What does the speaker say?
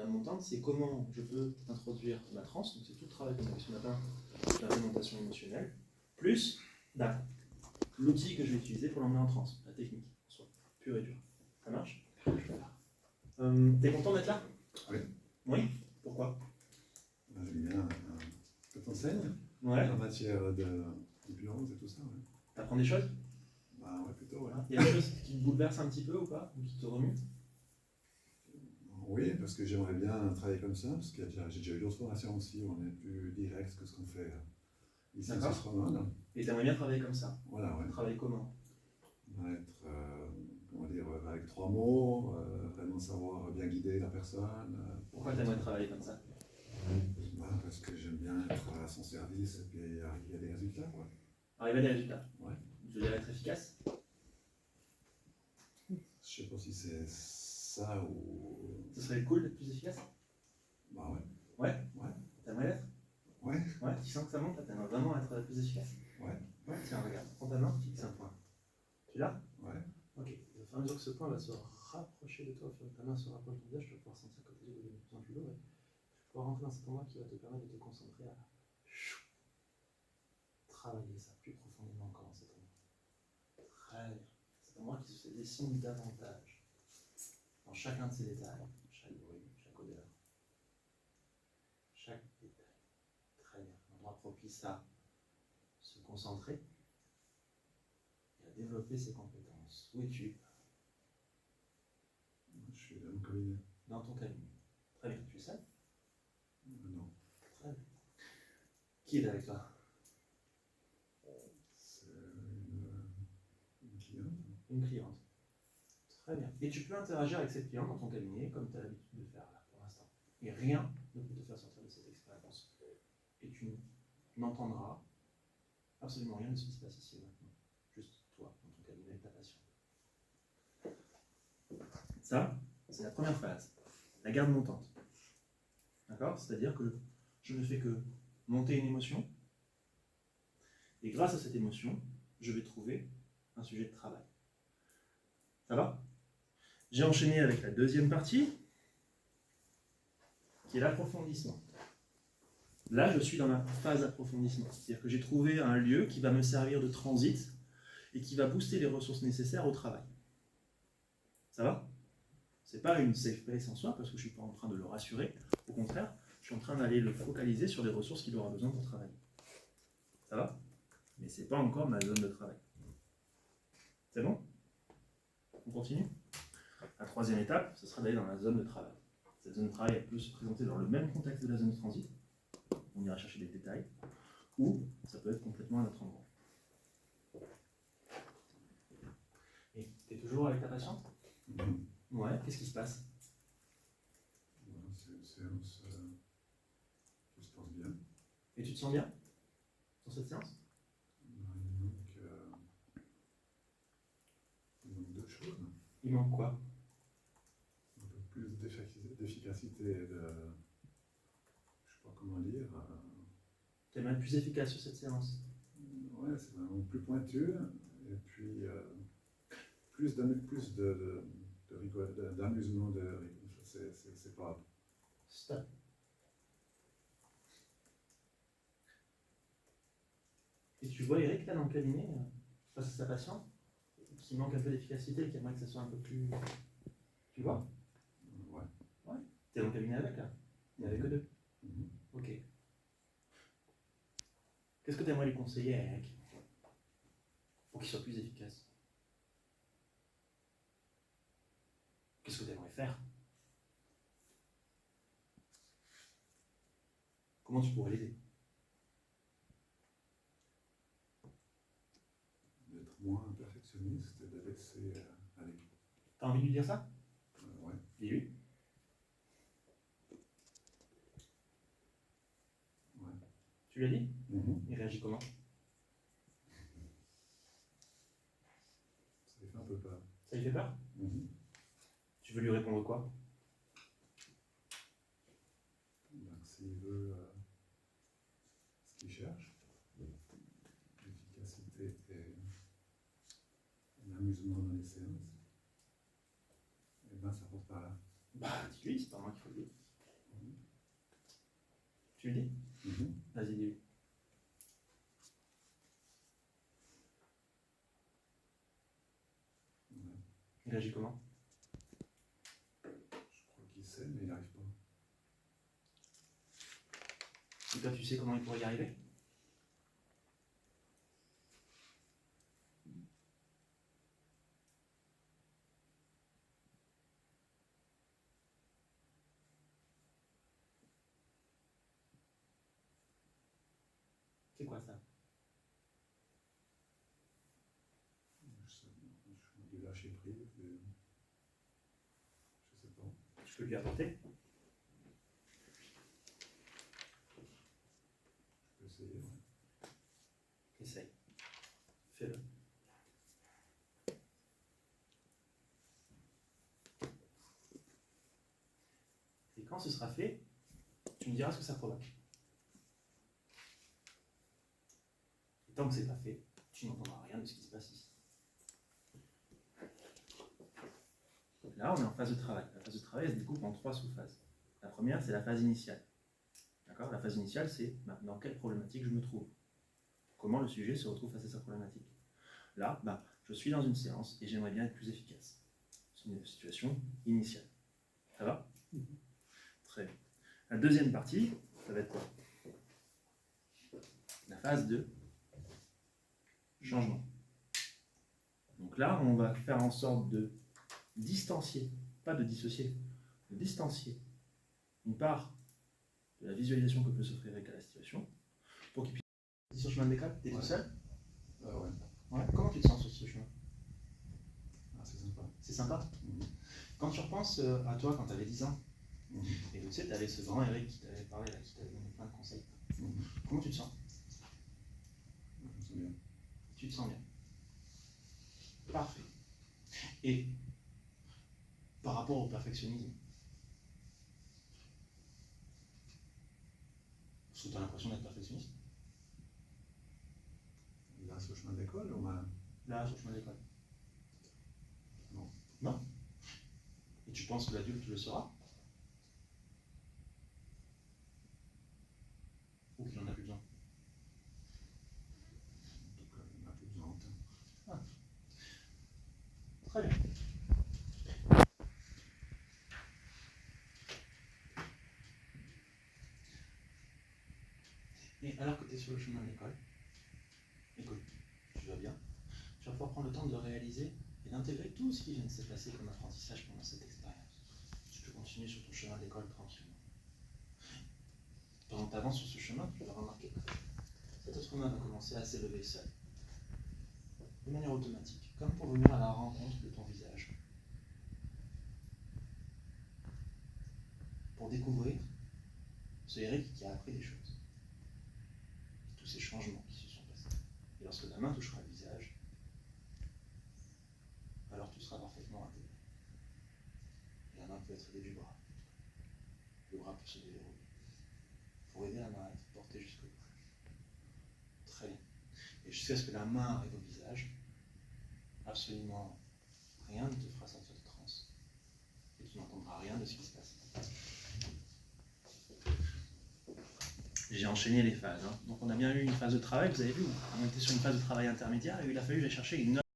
garde montante, c'est comment je peux introduire la transe, donc c'est tout le travail qu'on a fait ce matin, l'implémentation émotionnelle, plus l'outil que je vais utiliser pour l'emmener en transe, la technique, en soi, pure et dure. Ça marche? T'es content d'être là? Oui. Oui? Pourquoi? J'aime bien que tu enseignes en matière d'hypnose et tout ça. Ouais. T'apprends des choses? Bah ouais, plutôt, ouais. Il y a des choses qui te bouleversent un petit peu ou pas? Ou qui te remuent? Oui, parce que j'aimerais bien travailler comme ça, parce que j'ai déjà eu d'autres formations aussi où on est plus direct que ce qu'on fait ici en Suisse romande. Et t'aimerais bien travailler comme ça? Voilà, ouais. Travailler comment? Être, comment dire, avec 3 mots, vraiment savoir bien guider la personne. Pourquoi t'aimerais travailler comme ça? Parce que j'aime bien être à son service et puis arriver à des résultats, quoi. Arriver à des résultats? Ouais. Je veux dire être efficace? Je sais pas si c'est ça ou... Ce serait cool d'être plus efficace? Bah ouais. Ouais? Ouais. T'aimerais l'être? Ouais. Ouais, tu sens que ça monte, t'aimerais vraiment être plus efficace? Ouais. Ouais, tiens, regarde, prends ta main, fixe un point. Tu l'as? Ouais. Ok, au fur et à mesure que ce point va se rapprocher de toi, au fur et à mesure que ta main se rapproche de ton visage, tu vas pouvoir sentir que tes yeux deviennent de plus en plus lourds et tu vas pouvoir rentrer dans cet endroit qui va te permettre de te concentrer à travailler ça plus profondément encore dans cet endroit. Très bien. Cet endroit qui se dessine davantage dans chacun de ses détails, chaque bruit, chaque odeur, chaque détail. Très bien. Un endroit propice à se concentrer et à développer ses compétences. Où es-tu? Je suis dans mon cabinet. Dans ton cabinet. Très bien. Tu es seul? Non. Très bien. Qui est avec toi? C'est une cliente. Une cliente. Très bien. Et tu peux interagir avec cette cliente dans ton cabinet comme tu as l'habitude de faire là pour l'instant. Et rien ne peut te faire sortir de cette expérience. Et tu n'entendras absolument rien de ce qui se passe ici et maintenant. Juste toi, dans ton cabinet avec ta patiente. Ça, c'est la première phase. La garde montante. D'accord? C'est-à-dire que je ne fais que monter une émotion. Et grâce à cette émotion, je vais trouver un sujet de travail. Ça va? J'ai enchaîné avec la deuxième partie, qui est l'approfondissement. Là, je suis dans la phase d'approfondissement. C'est-à-dire que j'ai trouvé un lieu qui va me servir de transit et qui va booster les ressources nécessaires au travail. Ça va? C'est pas une safe place en soi, parce que je ne suis pas en train de le rassurer. Au contraire, je suis en train d'aller le focaliser sur des ressources qu'il aura besoin pour travailler. Ça va? Mais ce n'est pas encore ma zone de travail. C'est bon? On continue? La troisième étape, ce sera d'aller dans la zone de travail. Cette zone de travail, elle peut se présenter dans le même contexte de la zone de transit. On ira chercher des détails. Ou ça peut être complètement à un autre endroit. Et tu es toujours avec ta patiente? Ouais, qu'est-ce qui se passe? C'est une séance qui se passe bien. Et tu te sens bien dans cette séance? Il manque deux choses. Il manque quoi? Un peu plus d'efficacité et de... Je sais pas comment dire. Tu aimerais être plus efficace sur cette séance? Ouais, c'est vraiment plus pointu. Et puis, plus d'amusement, c'est pas... Stop. Et tu vois Eric là dans le cabinet, face à sa patiente, qui manque un peu d'efficacité, qui aimerait que ça soit un peu plus... Tu vois? Ouais. Ouais. T'es dans le cabinet avec là? Il n'y avait que deux. Ok. Qu'est-ce que tu aimerais lui conseiller à Eric pour qu'il soit plus efficace? Qu'est-ce que tu aimerais faire? Comment tu pourrais l'aider? D'être moins perfectionniste et de laisser aller. T'as envie de lui dire ça? Ouais. Dis-lui. Ouais. Tu lui as dit? Il réagit comment? Ça lui fait un peu peur. Ça lui fait peur? Tu veux lui répondre quoi? S'il veut ce qu'il cherche, l'efficacité et l'amusement dans les séances, et ben ça passe par là. Bah dis-lui, c'est pas moi qu'il faut le dire. Tu le dis? Vas-y, dis-le. Il agit comment? Je crois qu'il sait, mais il n'y arrive pas. Et toi, tu sais comment il pourrait y arriver? C'est quoi ça? Je vais lâcher prise. Je sais pas. Je peux lui apporter? Je peux essayer. Ouais. Essaye. Fais-le. Et quand ce sera fait, tu me diras ce que ça provoque. Et tant que c'est pas fait, tu n'entendras rien de ce qui se passe ici. Là, on est en phase de travail. La phase de travail, elle se découpe en 3 sous-phases. La première, c'est la phase initiale. D'accord? La phase initiale, c'est dans quelle problématique je me trouve. Comment le sujet se retrouve face à sa problématique. Là, je suis dans une séance et j'aimerais bien être plus efficace. C'est une situation initiale. Ça va? Très bien. La deuxième partie, ça va être quoi? La phase de changement. Donc là, on va faire en sorte de distancier, pas de dissocier, de distancier une part de la visualisation que peut s'offrir avec la situation pour qu'il puisse... Sur le chemin de l'école, t'es tout seul? Ouais. Comment tu te sens sur ce chemin? Ah, c'est sympa. C'est sympa? Quand tu repenses à toi quand tu avais 10 ans, et tu sais, tu avais ce grand Eric qui t'avait parlé, là, qui t'avait donné plein de conseils. Comment tu te sens? Je me sens bien. Tu te sens bien. Parfait. Et par rapport au perfectionnisme, est-ce que tu as l'impression d'être perfectionniste? Là, sur le chemin de l'école, on m'a... Là, sur le chemin de l'école? Non. Non? Et tu penses que l'adulte le sera? Ou qu'il n'en a plus besoin? En tout cas, il n'a plus besoin. Ah. Très bien. Et alors que tu es sur le chemin de l'école, et que tu vas bien, tu vas pouvoir prendre le temps de le réaliser et d'intégrer tout ce qui vient de se passer comme apprentissage pendant cette expérience. Tu peux continuer sur ton chemin d'école tranquillement. Pendant que tu avances sur ce chemin, tu vas remarquer que cet être humain va commencer à s'élever seul, de manière automatique, comme pour venir à la rencontre de ton visage, pour découvrir ce Eric qui a appris des choses, tous ces changements qui se sont passés. Et lorsque ta main touchera le visage, alors tu seras parfaitement intégré. Et la main peut être aidée du bras. Le bras peut se déverrouiller. Il faut aider la main à être portée jusqu'au bout. Très bien. Et jusqu'à ce que la main arrive au visage, absolument rien ne te fera sortir de transe. Et tu n'entendras rien de ce qui se passe. J'ai enchaîné les phases. Donc on a bien eu une phase de travail, vous avez vu, on était sur une phase de travail intermédiaire et il a fallu que j'aille chercher une